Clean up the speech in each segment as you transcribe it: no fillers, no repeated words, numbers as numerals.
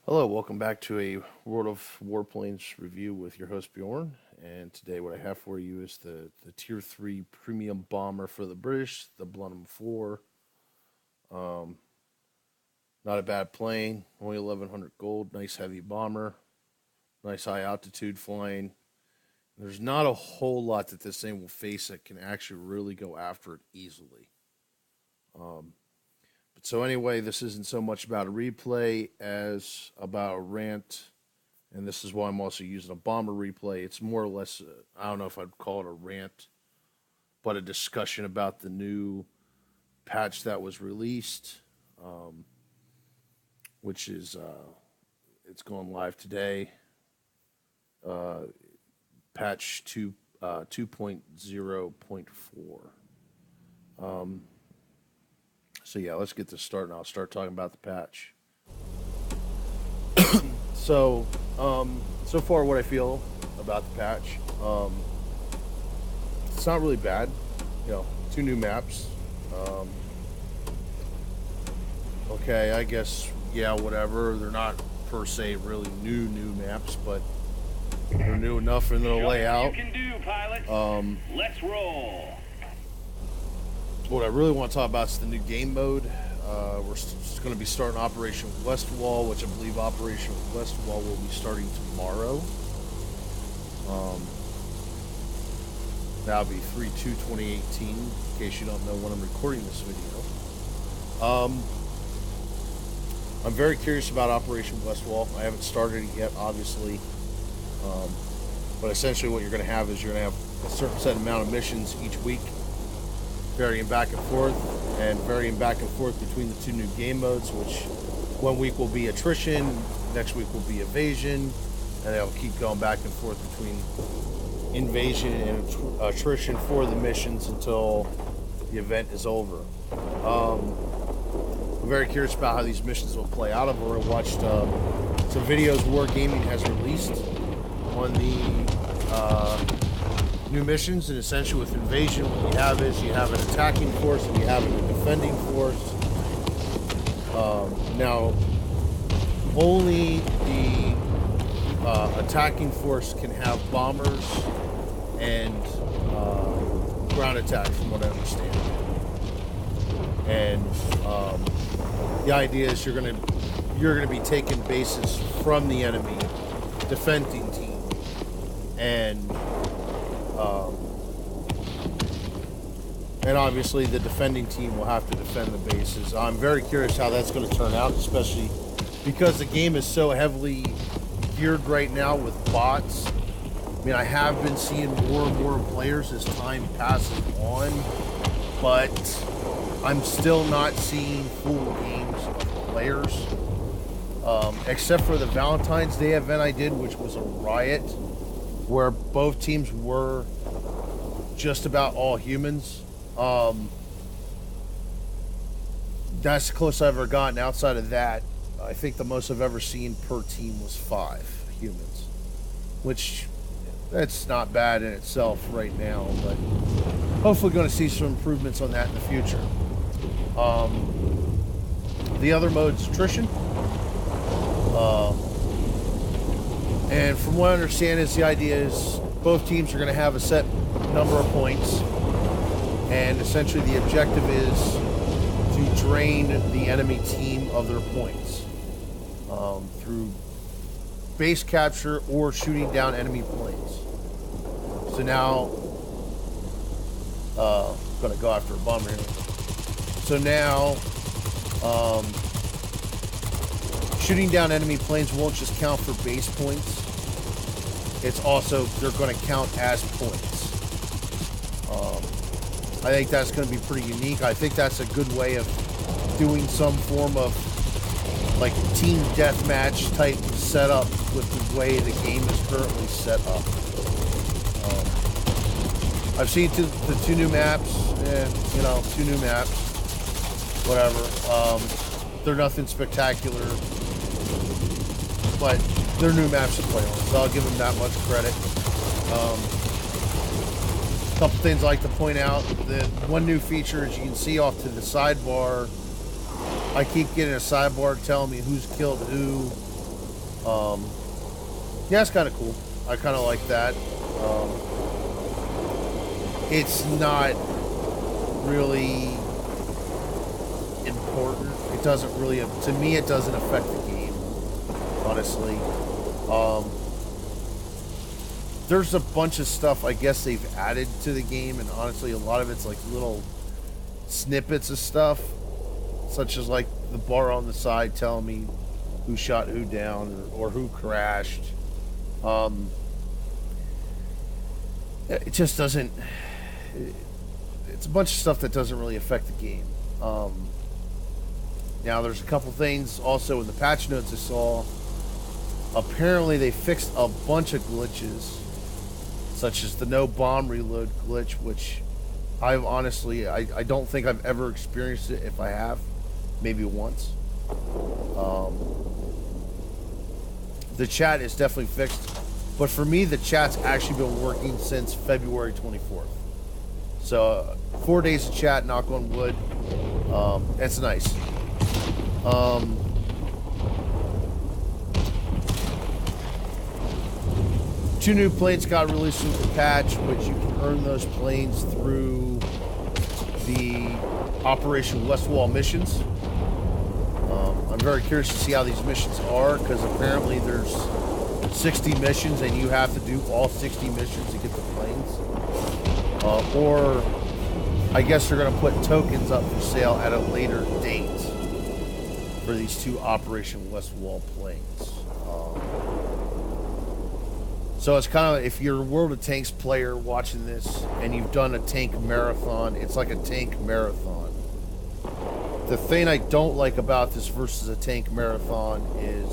Hello, welcome back to a World of Warplanes review with your host Bjorn. And today, what I have for you is the Tier 3 premium bomber for the British, the Blenheim 4. Um, Not a bad plane, only 1100 gold, nice heavy bomber, nice high altitude flying. There's not a whole lot that this thing will face that can actually really go after it easily. But so, anyway, this isn't so much about a replay as about a rant. And this is why I'm also using a bomber replay. It's more or less, I don't know if I'd call it a rant, but a discussion about the new patch that was released, which is, it's going live today. Patch 2.0.4. So yeah, let's get this started and I'll start talking about the patch. So far what I feel about the patch, it's not really bad. Two new maps. Okay, I guess, yeah, whatever. They're not per se really new maps, but they're new enough in their layout. You can do, pilots. Let's roll. What I really want to talk about is the new game mode. We're going to be starting Operation West Wall, which I believe Operation West Wall will be starting tomorrow. That'll be 3/2/2018, in case you don't know when I'm recording this video. I'm very curious about Operation West Wall. I haven't started it yet, obviously. But essentially what you're going to have is you're going to have a certain set amount of missions each week, varying back and forth between the two new game modes, which one week will be attrition, next week will be evasion, and they'll keep going back and forth between invasion and attrition for the missions until the event is over. I'm very curious about how these missions will play out. I've already watched some videos Wargaming has released on the new missions, and essentially with invasion what you have is you have an attacking force and you have a defending force. Now only the attacking force can have bombers and ground attacks, from what I understand. And the idea is you're gonna be taking bases from the enemy defending team, and obviously the defending team will have to defend the bases. I'm very curious how that's going to turn out, especially because the game is so heavily geared right now with bots. I mean, I have been seeing more and more players as time passes on, but I'm still not seeing full games of players, except for the Valentine's Day event I did, which was a riot, where both teams were just about all humans. That's the closest I've ever gotten. Outside of that, I think the most I've ever seen per team was 5 humans, which that's not bad in itself right now, but hopefully going to see some improvements on that in the future. The other mode's attrition, and from what I understand is the idea is both teams are going to have a set number of points, and essentially the objective is to drain the enemy team of their points through base capture or shooting down enemy planes. So now I'm going to go after a bomber here. So now shooting down enemy planes won't just count for base points. It's also, they're going to count as points. I think that's going to be pretty unique. I think that's a good way of doing some form of like team deathmatch type setup with the way the game is currently set up. I've seen the two new maps, and two new maps, whatever. They're nothing spectacular, but they're new maps to play on, so I'll give them that much credit. A couple things I like to point out. The one new feature, as you can see off to the sidebar, I keep getting a sidebar telling me who's killed who, Um, yeah, it's kind of cool. I kind of like that. It's not really important. It doesn't really, to me, it doesn't affect the game, honestly. Um, there's a bunch of stuff I guess they've added to the game, and honestly, a lot of it's like little snippets of stuff, such as like the bar on the side telling me who shot who down or who crashed. Um, it just doesn't. It's a bunch of stuff that doesn't really affect the game. Now, there's a couple things also in the patch notes I saw. Apparently, they fixed a bunch of glitches, such as the no bomb reload glitch, which I've honestly, I don't think I've ever experienced it. If I have, maybe once. The chat is definitely fixed, but for me, the chat's actually been working since February 24th. So 4 days of chat, knock on wood. It's nice. Two new planes got released with the patch, which you can earn those planes through the Operation West Wall missions. I'm very curious to see how these missions are, because apparently there's 60 missions and you have to do all 60 missions to get the planes. Or I guess they're going to put tokens up for sale at a later date for these two Operation West Wall planes. So it's kind of, if you're a World of Tanks player watching this and you've done a tank marathon, it's like a tank marathon. The thing I don't like about this versus a tank marathon is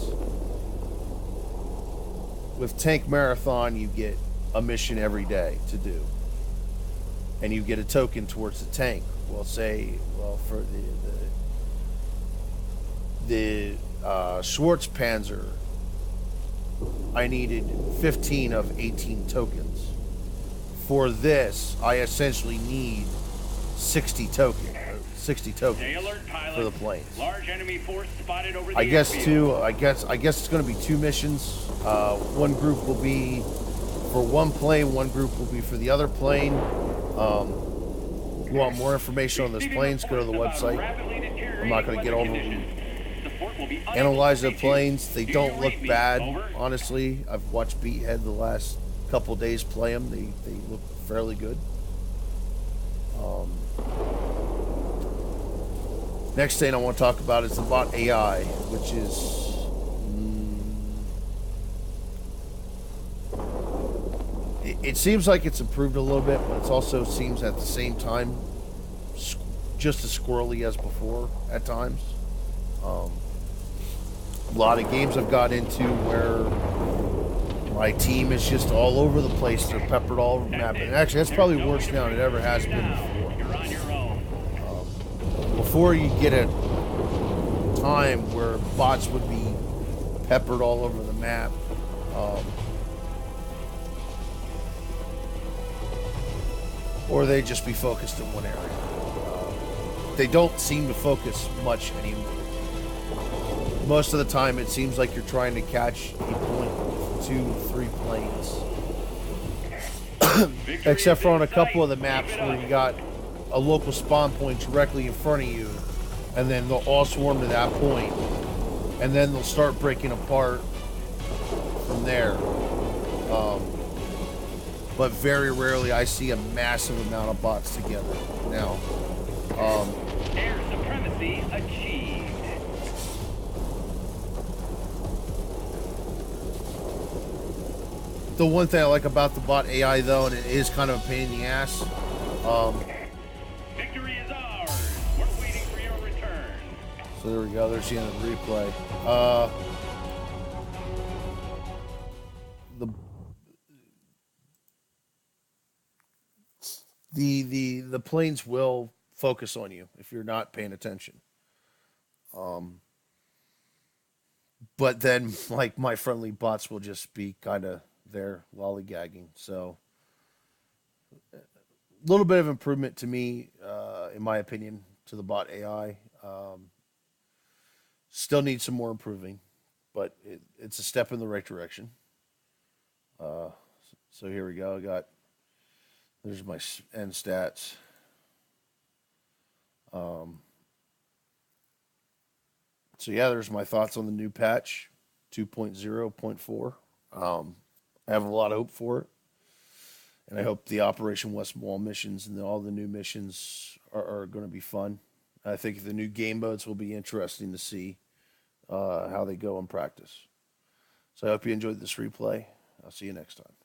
with tank marathon you get a mission every day to do. And you get a token towards the tank. Well, say, for the Schwarzpanzer, I needed 15 of 18 tokens. For this, I essentially need 60 tokens. 60 tokens for the planes. Large enemy force spotted over the I guess airfield. I guess it's going to be two missions. One group will be for one plane. One group will be for the other plane. You want more information on those planes? Go to the website. I'm not going to get over them. Analyze the planes. They don't look bad, honestly. I've watched Beathead the last couple days play them. They look fairly good. Next thing I want to talk about is the bot AI, which is it seems like it's improved a little bit, but it also seems at the same time just as squirrely as before at times. A lot of games I've got into where my team is just all over the place. They're peppered all over the map. And actually, that's probably worse now than it ever has been before. You're on your own. Before you get a time where bots would be peppered all over the map. Or they just be focused in one area. They don't seem to focus much anymore. Most of the time, it seems like you're trying to catch a point with 2-3 planes. Except for on a couple of the maps where you got a local spawn point directly in front of you, and then they'll all swarm to that point, and then they'll start breaking apart from there. But very rarely I see a massive amount of bots together now. Air supremacy achieved. The one thing I like about the bot AI, though, and it is kind of a pain in the ass. Victory is ours. We're waiting for your return. So there we go. There's the end of the replay. The planes will focus on you if you're not paying attention. But then, like, my friendly bots will just be kind of there lollygagging. So a little bit of improvement to me, in my opinion, to the bot AI. Still needs some more improving, but it's a step in the right direction. Uh, so here we go. There's my end stats. Um, so yeah, there's my thoughts on the new patch 2.0.4. I have a lot of hope for it, and I hope the Operation West Wall missions and all the new missions are going to be fun. I think the new game modes will be interesting to see how they go in practice. So I hope you enjoyed this replay. I'll see you next time.